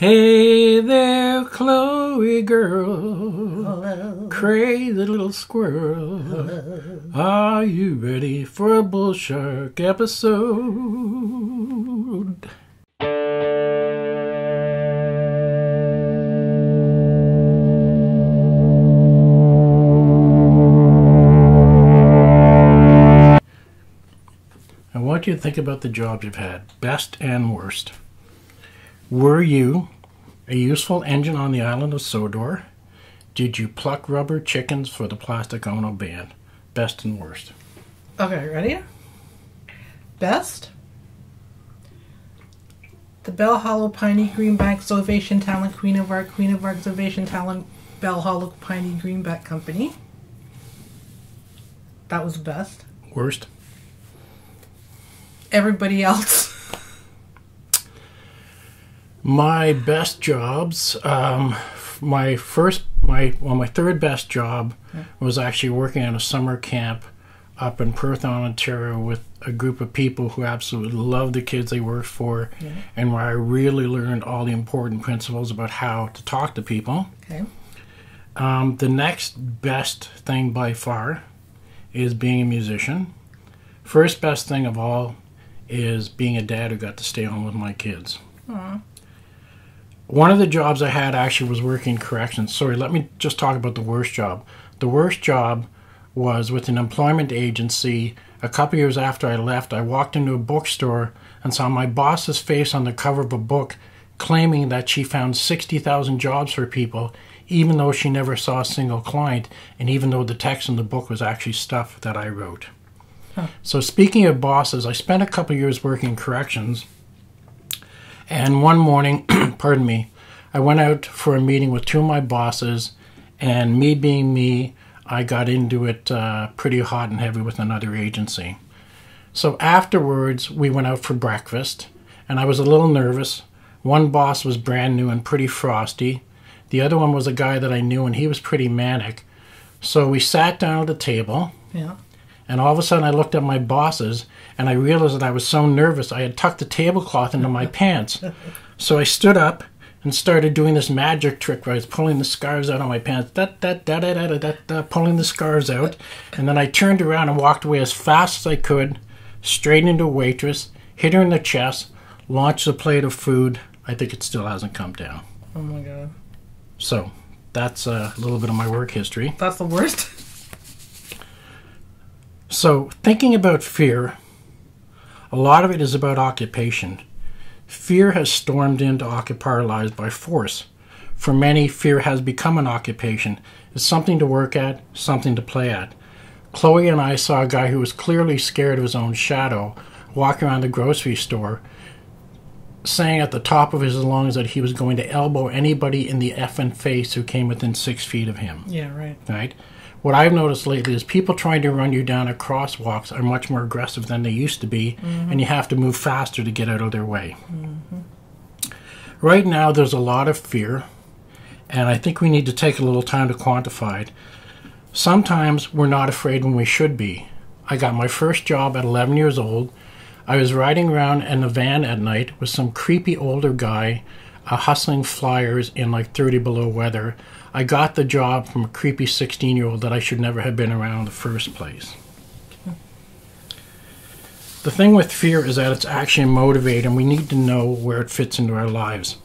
Hey there, Chloe girl, Hello. crazy little squirrel. Hello. Are you ready for a bull shark episode? I want you to think about the jobs you've had, best and worst. Were you a useful engine on the island of Sodor? Did you pluck rubber chickens for the Plastic Ono band? Best and worst. Okay, ready? Best? The Bell Hollow Piney Greenback Salvation Talent Queen of Arc Salvation Talent Bell Hollow Piney Greenback Company. That was the best. Worst? Everybody else. My best jobs, my third best job was actually working at a summer camp up in Perth, Ontario with a group of people who absolutely loved the kids they worked for, and where I really learned all the important principles about how to talk to people. Okay. The next best thing by far is being a musician. First best thing of all is being a dad who got to stay home with my kids. Aww. One of the jobs I had actually was working corrections. Sorry, let me just talk about the worst job. The worst job was with an employment agency. A couple years after I left, I walked into a bookstore and saw my boss's face on the cover of a book claiming that she found 60,000 jobs for people, even though she never saw a single client, and even though the text in the book was actually stuff that I wrote. Huh. So speaking of bosses, I spent a couple years working corrections. And one morning, pardon me, I went out for a meeting with two of my bosses, and me being me, I got into it pretty hot and heavy with another agency. So afterwards, we went out for breakfast, and I was a little nervous. One boss was brand new and pretty frosty. The other one was a guy that I knew, and he was pretty manic. So we sat down at the table. Yeah. And all of a sudden I looked at my bosses and I realized that I was so nervous I had tucked the tablecloth into my pants. So I stood up and started doing this magic trick where I was pulling the scarves out of my pants, pulling the scarves out. And then I turned around and walked away as fast as I could, straight into a waitress, hit her in the chest, launched a plate of food. I think it still hasn't come down. Oh my god. So that's a little bit of my work history. That's the worst. So, thinking about fear, a lot of it is about occupation. Fear has stormed in to occupy our lives by force. For many, fear has become an occupation. It's something to work at, something to play at. Chloe and I saw a guy who was clearly scared of his own shadow walking around the grocery store, saying at the top of his lungs that he was going to elbow anybody in the effing face who came within 6 feet of him. Yeah, right. Right? What I've noticed lately is people trying to run you down at crosswalks are much more aggressive than they used to be, and you have to move faster to get out of their way. Right now, there's a lot of fear, and I think we need to take a little time to quantify it. Sometimes we're not afraid when we should be. I got my first job at 11 years old. I was riding around in a van at night with some creepy older guy hustling flyers in like 30 below weather. I got the job from a creepy 16-year-old that I should never have been around in the first place. The thing with fear is that it's actually motivating, and we need to know where it fits into our lives.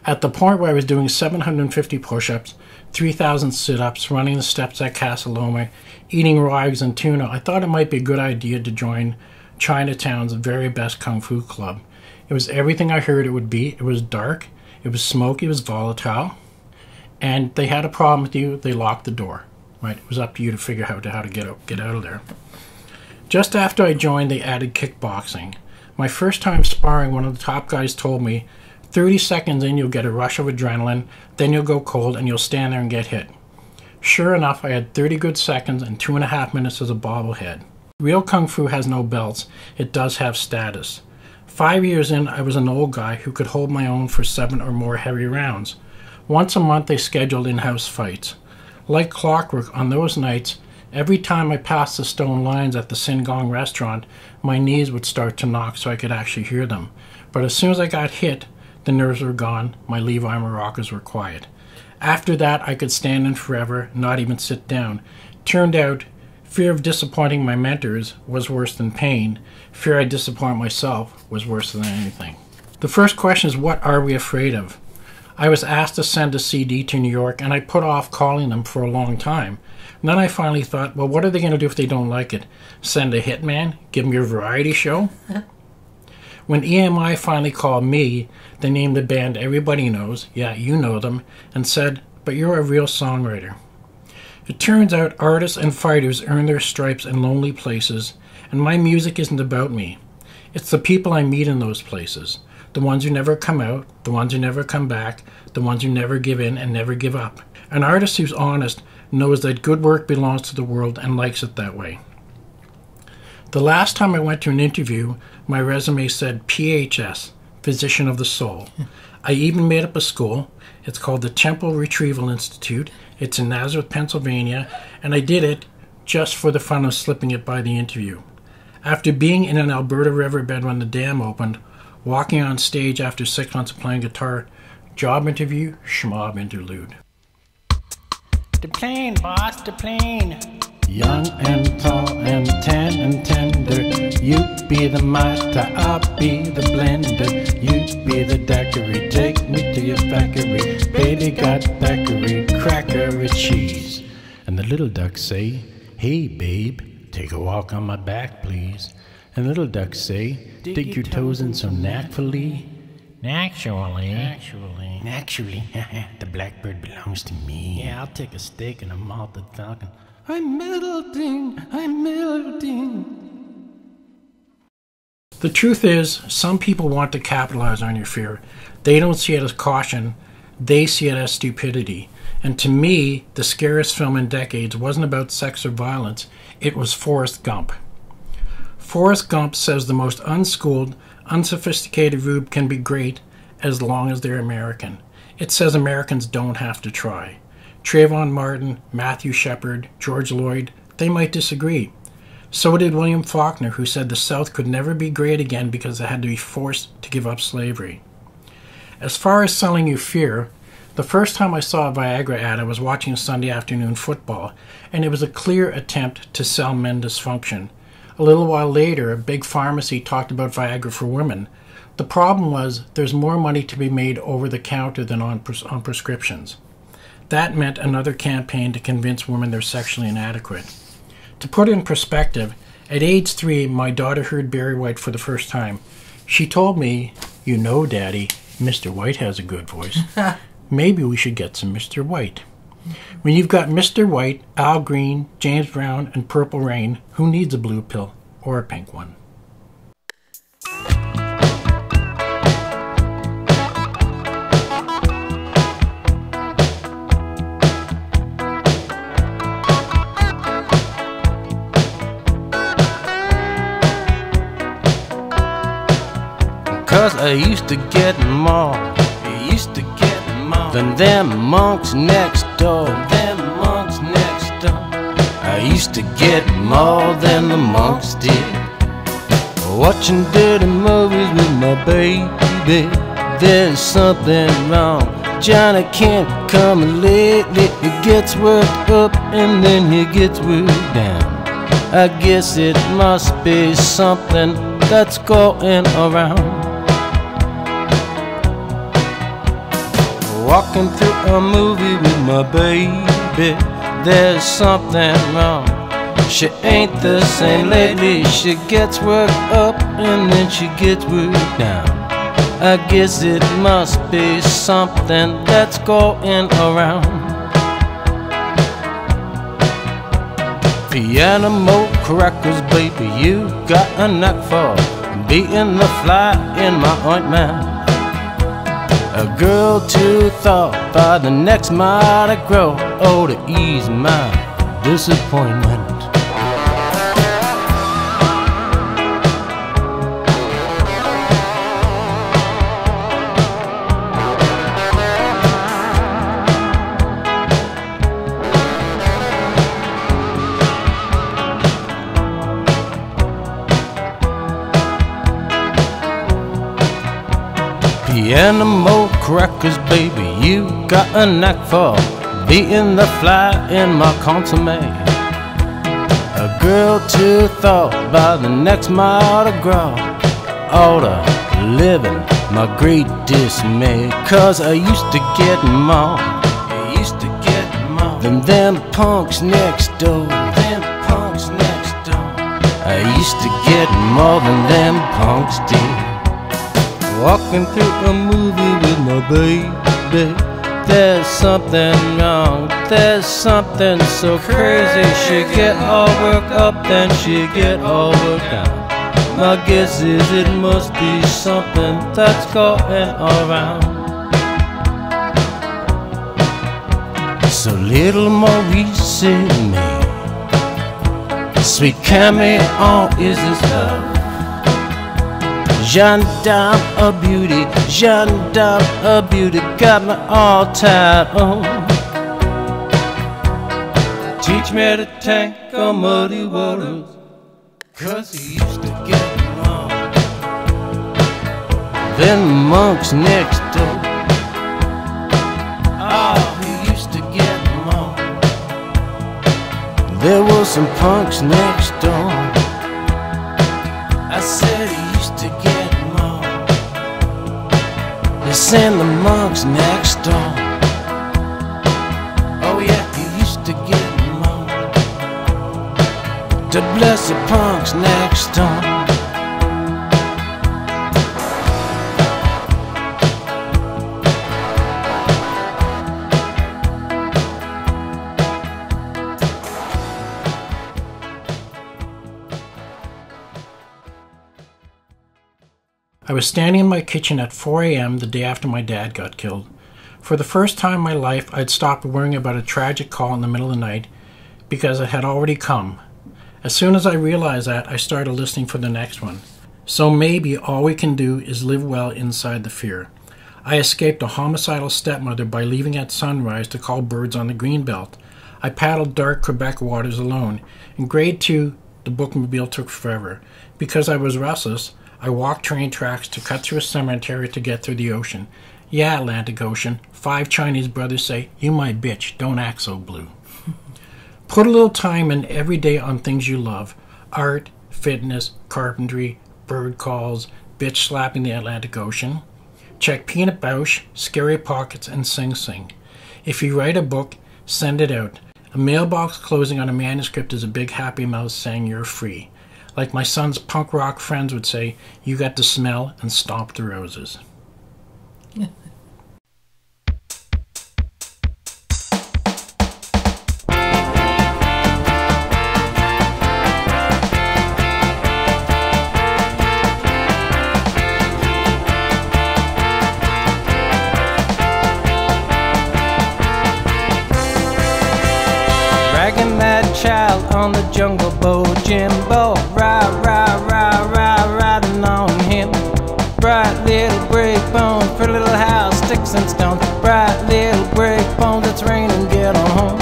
At the point where I was doing 750 push-ups, 3,000 sit-ups, running the steps at Casa Loma, eating raw eggs and tuna, I thought it might be a good idea to join Chinatown's very best Kung Fu club. It was everything I heard it would be. It was dark. It was smoky, it was volatile, and they had a problem with you, they locked the door, right? It was up to you to figure out how to get out of there. Just after I joined, they added kickboxing. My first time sparring, one of the top guys told me, 30 seconds in, you'll get a rush of adrenaline, then you'll go cold, and you'll stand there and get hit. Sure enough, I had 30 good seconds and 2.5 minutes as a bobblehead. Real Kung Fu has no belts. It does have status. 5 years in, I was an old guy who could hold my own for 7 or more heavy rounds. Once a month, they scheduled in-house fights. Like clockwork, on those nights, every time I passed the stone lines at the Singong restaurant, my knees would start to knock so I could actually hear them. But as soon as I got hit, The nerves were gone. My Levi maracas were quiet. After that, I could stand in forever, not even sit down. Turned out, fear of disappointing my mentors was worse than pain. Fear I'd disappoint myself was worse than anything. The first question is, what are we afraid of? I was asked to send a CD to New York, and I put off calling them for a long time. And then I finally thought, well, what are they going to do if they don't like it? Send a hitman? Give them your variety show? When EMI finally called me, they named the band everybody knows, yeah, you know them, and said, but you're a real songwriter. It turns out artists and fighters earn their stripes in lonely places, and my music isn't about me. It's the people I meet in those places. The ones who never come out, the ones who never come back, the ones who never give in and never give up. An artist who's honest knows that good work belongs to the world and likes it that way. The last time I went to an interview, my resume said PHS, Physician of the Soul. I even made up a school. It's called the Temple Retrieval Institute. It's in Nazareth, Pennsylvania, and I did it just for the fun of slipping it by the interview. After being in an Alberta riverbed when the dam opened, walking on stage after 6 months of playing guitar, job interview, schmob interlude. The plane, boss, the plane. Young and tall and tan and tender, you be the master, I'll be the blender. You be the daiquiri, take me to your factory. Baby got daiquiri, cracker and cheese. And the little ducks say, hey babe, take a walk on my back please. And little ducks say, dig your toes in so naturally. Naturally, the blackbird belongs to me. Yeah, I'll take a steak and a malted falcon. I'm melting. The truth is, some people want to capitalize on your fear. They don't see it as caution, they see it as stupidity. And to me, the scariest film in decades wasn't about sex or violence, it was Forrest Gump. Forrest Gump says the most unschooled, unsophisticated rube can be great as long as they're American. It says Americans don't have to try. Trayvon Martin, Matthew Shepard, George Lloyd, they might disagree. So did William Faulkner, who said the South could never be great again because it had to be forced to give up slavery. As far as selling you fear, the first time I saw a Viagra ad, I was watching Sunday afternoon football, and it was a clear attempt to sell men dysfunction. A little while later, a big pharmacy talked about Viagra for women. The problem was there's more money to be made over the counter than on prescriptions. That meant another campaign to convince women they're sexually inadequate. To put it in perspective, at age 3, my daughter heard Barry White for the first time. She told me, you know, Daddy, Mr. White has a good voice. Maybe we should get some Mr. White. When you've got Mr. White, Al Green, James Brown, and Purple Rain, who needs a blue pill or a pink one? Cause I used to get more, than them monks next door. I used to get more than the monks did. Watching dirty movies with my baby. There's something wrong. Johnny can't come lately. He gets worked up and then he gets worked down. I guess it must be something that's going around. Walking through a movie with my baby, there's something wrong. She ain't the same lately. She gets worked up and then she gets worked down. I guess it must be something that's going around. Piano crackers, baby, you got a knack for beating the fly in my ointment. A girl to thought by the next Mardi Gras, oh, to ease my disappointment. animal crackers, baby, you got a knack for beating the fly in my consomme. A girl to thought by the next Mardi Gras ought to live in my great dismay. 'Cause I used to get more than them punks next door. I used to get more than them punks did. Walking through a movie with my baby, there's something wrong, there's something so crazy. She get all worked up, then she get all worked down. My guess is it must be something that's going around. So little Maurice in me, sweet cameo is this love. Jeanne d'Arc, a beauty, Jeanne d'Arc, a beauty, got me all tied on. Teach me to tank on muddy waters, 'cause he used to get along. Then monks next door, oh, he used to get along. There were some punks next door, I said he used to get along. They send the monks next door, oh yeah, he used to get along. To bless the punks next door. I was standing in my kitchen at 4 a.m. the day after my dad got killed. For the first time in my life, I'd stopped worrying about a tragic call in the middle of the night because it had already come. As soon as I realized that, I started listening for the next one. So maybe all we can do is live well inside the fear. I escaped a homicidal stepmother by leaving at sunrise to call birds on the greenbelt. I paddled dark Quebec waters alone. In grade 2, the bookmobile took forever. Because I was restless, I walked train tracks to cut through a cemetery to get through the ocean. Yeah, Atlantic Ocean. 5 Chinese brothers say, "You my bitch, don't act so blue." Put a little time in every day on things you love. Art, fitness, carpentry, bird calls, bitch slapping the Atlantic Ocean. Check Peanut Bausch, Scary Pockets, and Sing Sing. If you write a book, send it out. A mailbox closing on a manuscript is a big happy mouth saying you're free. Like my son's punk rock friends would say, you got to smell and stomp the roses. Dragging that child on the jungle boat, Jimbo, riding on him. Bright little break bones, pretty little house, sticks and stones. Bright little break bones, it's raining, get on home.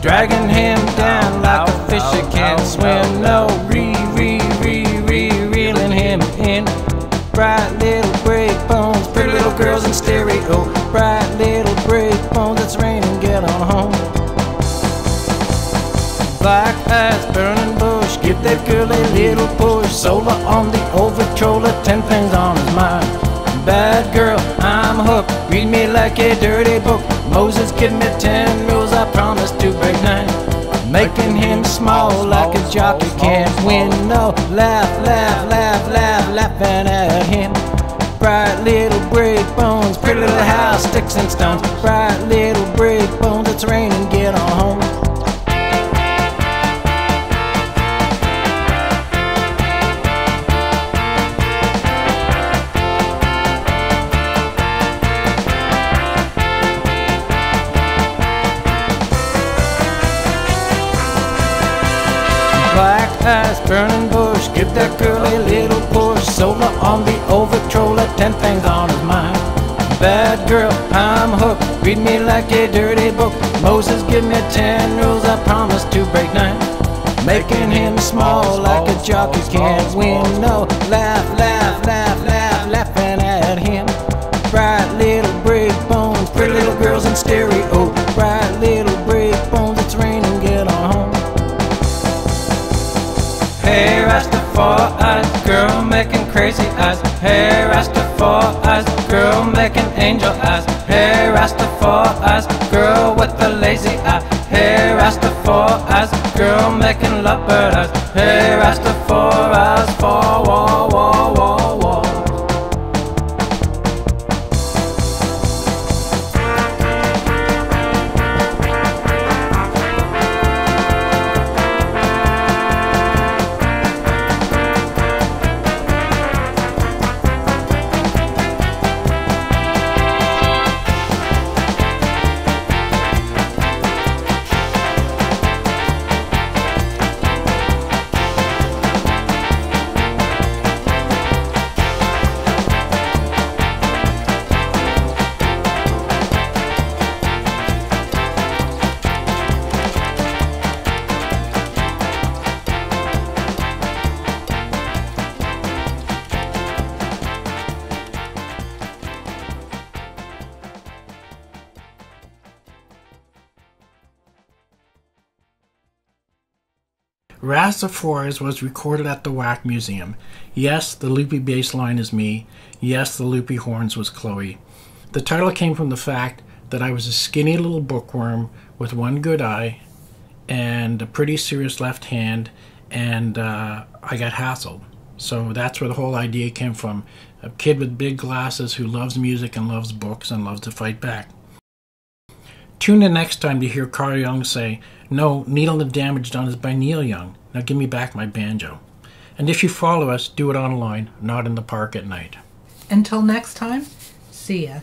Dragging him down like a fish that can't swim. No, reeling him in. Bright little break bones, pretty little girls in stereo. Bright little break bones, it's raining, get on home. Black eyes, burning bush, give that girl a little push. Solar on the overtroller, 10 things on his mind. Bad girl, I'm hooked, read me like a dirty book. Moses, give me 10 rules, I promise to break 9. Making him small like a jockey can't win. No, laughing at him. Bright little break bones, pretty little house, sticks and stones. Bright little break bones, it's raining, get on home. Black eyes, burning bush, give that girl a little push. Solar on the overtroller, 10 things on his mind. Bad girl, I'm hooked, read me like a dirty book. Moses, give me 10 rules, I promise to break 9. Making him small like a jockey can't win. No, laugh crazy eyes. Hey, Rastafari's girl making angel eyes. Hey, Rastafari's girl with the lazy eye. Hey, Rastafari's girl making lovebird eyes. Hey, Rastafari's for wall, wall, wall, wall. Rastafari's was recorded at the Whack Museum. Yes, the loopy bass line is me. Yes, the loopy horns was Chloe. The title came from the fact that I was a skinny little bookworm with one good eye and a pretty serious left hand, and I got hassled. So that's where the whole idea came from. A kid with big glasses who loves music and loves books and loves to fight back. Tune in next time to hear Carl Young say, "No, Needle and the Damage Done is by Neil Young. Now give me back my banjo." And if you follow us, do it online, not in the park at night. Until next time, see ya.